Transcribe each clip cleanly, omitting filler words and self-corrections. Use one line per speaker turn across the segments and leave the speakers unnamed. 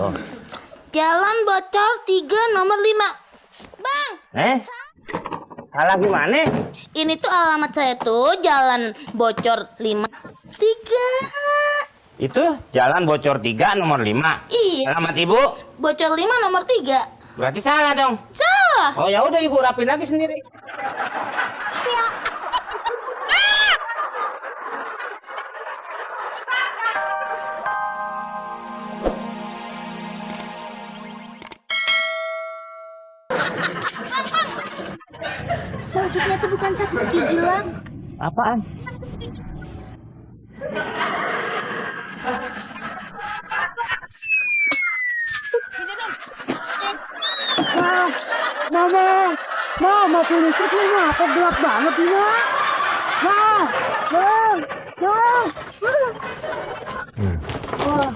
Oh.
Jalan Bocor 3 nomor 5. Bang.
Salah gimana?
Ini tuh alamat saya tuh Jalan Bocor 5 3.
Itu Jalan Bocor 3 nomor 5.
Iya.
Alamat ibu?
Bocor 5 nomor 3.
Berarti salah dong.
Salah.
Oh ya udah ibu rapin lagi sendiri.
Maksudnya tuh bukan sakit gigi lang.
Apaan?
Mama punya listrik nih, apa gelap banget ini,
Wah,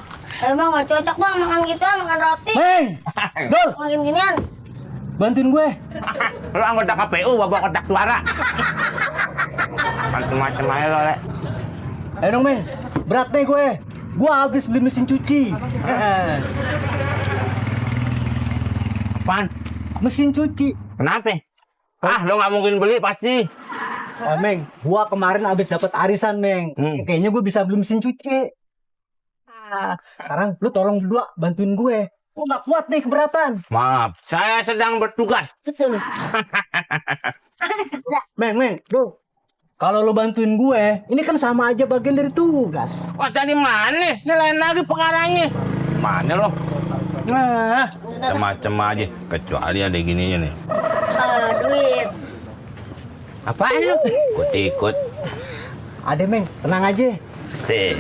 emang gak cocok bang makan gituan, makan roti.
Meng, Dul,
Makin ginian.
bantuin gue.
Lo anggota KPU bawa kotak suara. Macem-macem aja lo, Le.
Ayo dong, Meng, berat nih gue. Gue habis beli mesin cuci.
Apaan?
Mesin cuci.
Kenapa? Lo nggak mungkin beli pasti.
Meng, gue kemarin habis dapat arisan, Meng. Kayaknya gue bisa beli mesin cuci. Sekarang lu tolong berdua bantuin gue. Gue gak kuat nih keberatan.
Maaf, saya sedang bertugas.
Betul.
Meng, Dul. Kalau lu bantuin gue, ini kan sama aja bagian dari tugas.
Wah, tadi mana? Ini lain lagi perkaranya. Mana lo? Nah, macam aja. Kecuali ada gininya nih.
Duit.
Apaan lo? Ikut-ikut.
Ada, Meng, tenang aja.
Sih.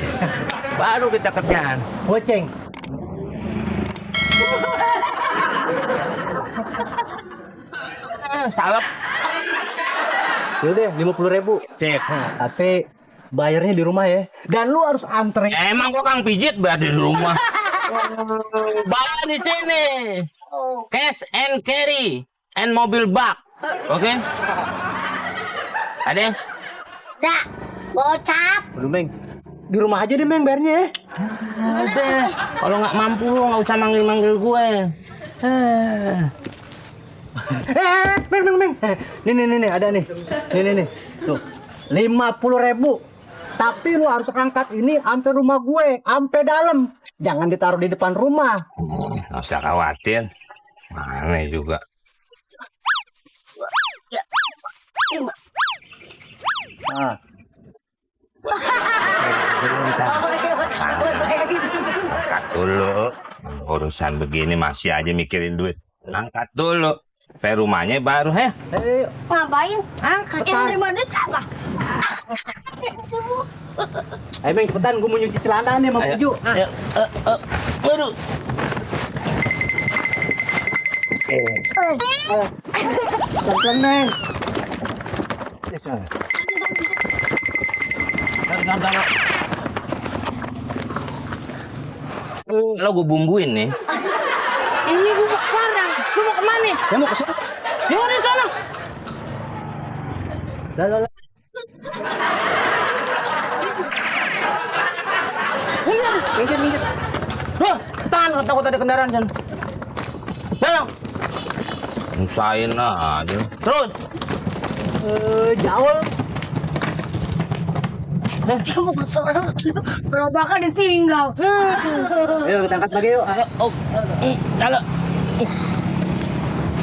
Baru kita kerjaan.
Goceng.
Salep.
Yaudah, 50.000.
Cek.
Tapi bayarnya di rumah ya. Dan lu harus antre.
Emang gua kang pijit berada di rumah. Bayar di sini. Cash and carry and mobil bak. Oke? Ada?
Dah, gocap.
Aduh, Meng. Di rumah aja deh, Meng, bayarnya ya.
Udah. Kalau nggak mampu lu nggak usah manggil-manggil gue.
Meng. Nih, ada nih. Nih. Tuh, 50.000. Tapi lu harus angkat ini sampai rumah gue, sampai dalam. Jangan ditaruh di depan rumah.
Nggak usah khawatir. Mana juga.
Nah,
Angkat dulu. Urusan begini masih aja mikirin duit. Angkat dulu. Sampai rumahnya baru,
ayo.
Ngapain?
Angkat.
Yang nerima duit apa?
Ayo, Meng, cepetan. Gue mau nyuci celana nih sama baju.
Ayo. Waduh.
Pelan-pelan, Meng.
Lo gue bumbuin nih. Ini gue mau kelarang. Lu mau kemana?
Saya mau ke sana.
Ya udah di sana.
Lah.
Minggir. Hah, tahan takut ada kendaraan kan. Belok. Nusain aja. Terus.
Jauh.
Kamu seorang gerobakan ditinggal.
Ayo, kita angkat lagi yuk.
Kalau.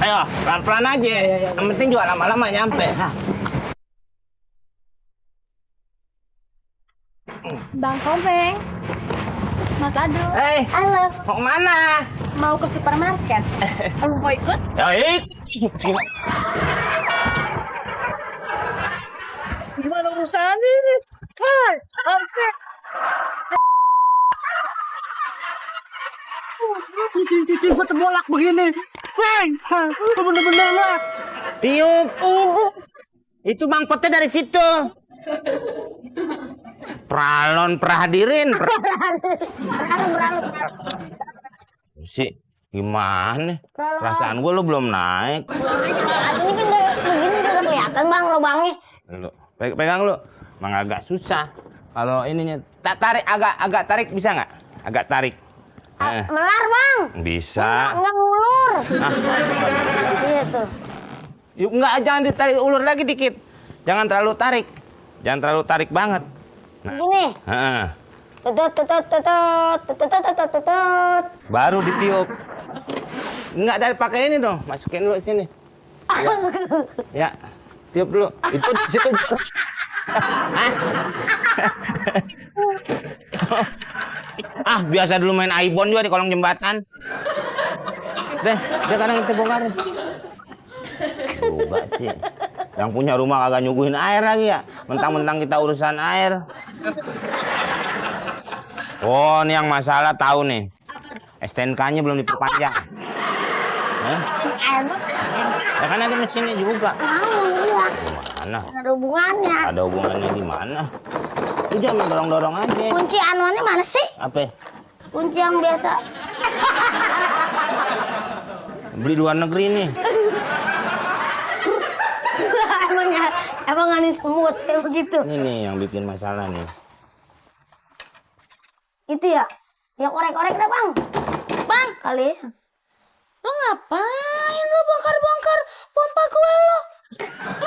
Ayo, pelan-pelan aja. Yang penting juga lama-lama nyampe.
Bang Komeng, Mas Ado,
Halo.
Mau kemana?
mau ke supermarket. Mau ikut?
Ya,
Gimana urusan ini? Hai, harusnya. Mesin cuci gue terbolak begini. Meng, bener-bener lah.
tiup. Itu mangkotnya dari situ. Pralon prahadirin. Sih, gimana? Perasaan gue lo belum naik.
Ini kan begini udah kelihatan bang lubangnya.
Lo pegang lo, emang agak susah. Kalau ininya tarik agak tarik bisa nggak? Agak tarik.
Melar bang.
Bisa.
Enggak ngulur. Iya tuh.
Yuk, enggak, jangan ditarik ulur lagi dikit. Jangan terlalu tarik. Jangan terlalu tarik banget.
Gini.
Heeh.
Tutut tutut tutut tutut tutut tutut.
Baru ditiup. Enggak, dari pakai ini dong. Masukin dulu sini. Ya. Tiup dulu. Itu di situ. Biasa dulu main iPhone juga di kolong jembatan. Deh, dia kadang kita bongkar. Coba sih. Yang punya rumah kagak nyuguhin air lagi ya. Mentang-mentang kita urusan air. Oh, ini yang masalah tahu nih. STNK-nya belum diperpanjang. Ya kan ada mesinnya juga. Mana?
Ada hubungannya.
Ada hubungannya di mana? Itu jangan dorong-dorong aja.
Kunci anuannya mana sih?
Apa?
Kunci yang biasa.
Beli luar negeri nih.
Emang nggak semut kayak begitu.
Ini nih yang bikin masalah nih.
Itu ya, yang korek-korek dah bang.
Bang,
Kali.
lo ngapain lo bongkar-bongkar pompa gue lo?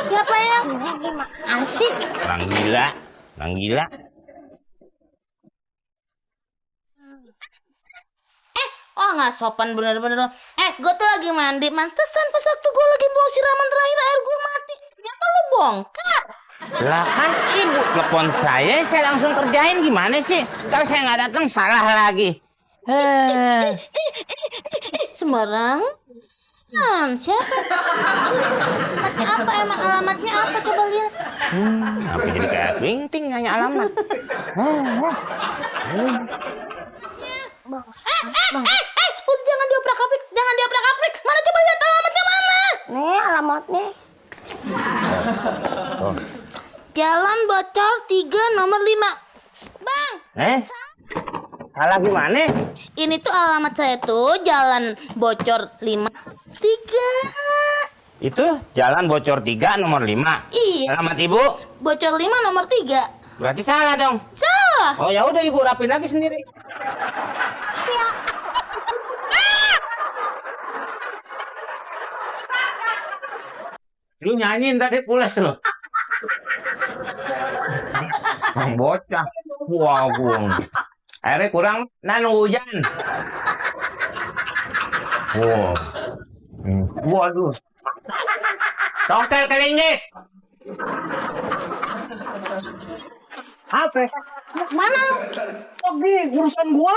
Siapa yang?
Asik.
Orang gila. Orang gila.
Oh nggak sopan bener-bener lo. Gue tuh lagi mandi. Mantesan pas waktu gue lagi bawa siraman terakhir air gue mati. Ternyata lo bongkar.
Lah kan ibu telepon saya langsung kerjain, gimana sih? Kalau saya nggak datang salah lagi.
Sembarang. Siapa? Alamatnya apa emang? Alamatnya apa? Coba lihat.
Apa jadi kayak ting nanya alamat?
Udah jangan diobrak-abrik, jangan diobrak-abrik. Mana coba lihat alamatnya mana?
Nih alamatnya.
Jalan Bocor 3 nomor 5. Bang.
Salah gimana?
Ini tuh alamat saya tuh Jalan Bocor 5 3.
Itu Jalan Bocor 3 nomor 5.
Iya.
Alamat ibu?
Bocor 5 nomor 3.
Berarti salah dong.
Salah.
Oh ya udah ibu rapin lagi sendiri. Lu nyanyiin tadi pulas lo. Bang bocah. Wah, airnya kurang, nanu hujan. Wow. Waduh. Tokel kelinggis.
Apa?
Mana lu?
Pergi urusan gua.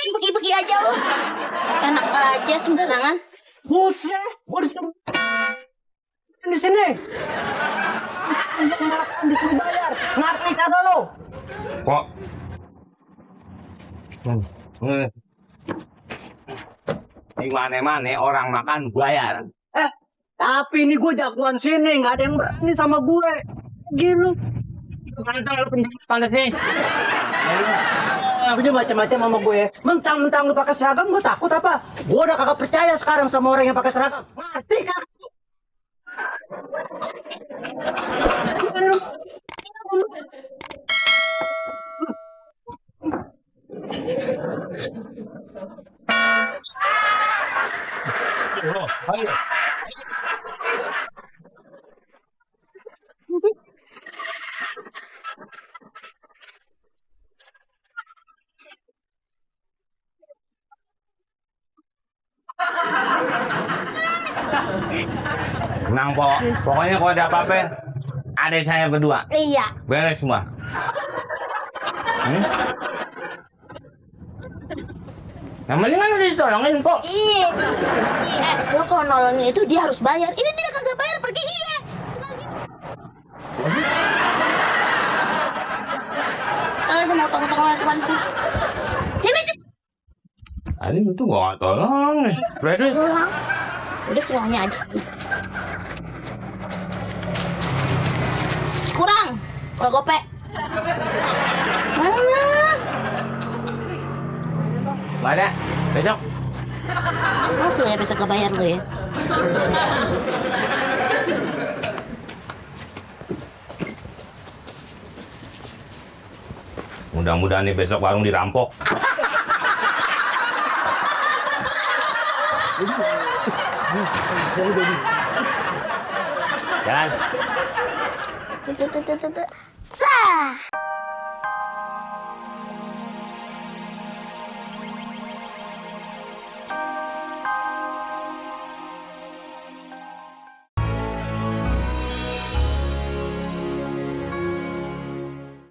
Pergi-pergi aja lu. Enak aja sembarangan.
Buset, gua di sini. Di sini bayar. Ngerti kagak lo?
Kok? Di mana-mana orang makan bayar.
Tapi ini gue jagoan sini, nggak ada yang berani sama gue. Gila.
Pantang lu penjahat sih.
Aku juga macam-macam sama gue. Mentang-mentang lu pakai seragam, gue takut apa? Gue udah kagak percaya sekarang sama orang yang pakai seragam. Ngerti kagak?
Tenang, Pok. Pokoknya kalau ada apa-apa, ada saya berdua.
Iya.
Beres semua. Yang penting kan udah ditolongin, Pok.
Iya. Lu kalau nolongnya itu dia harus bayar. Ini dia kagak bayar pergi iya. Sekarang dia mau tolong-tolong lagi kemana sih? Sini cepet.
Tadi itu gua nggak tolong. Berarti
Udah semuanya aja. Kurang gope. Mana?
nggak ada. Besok.
Mas lu ya besok gak bayar lu ya.
Mudah-mudahan nih besok warung dirampok. Jalan.
Sah.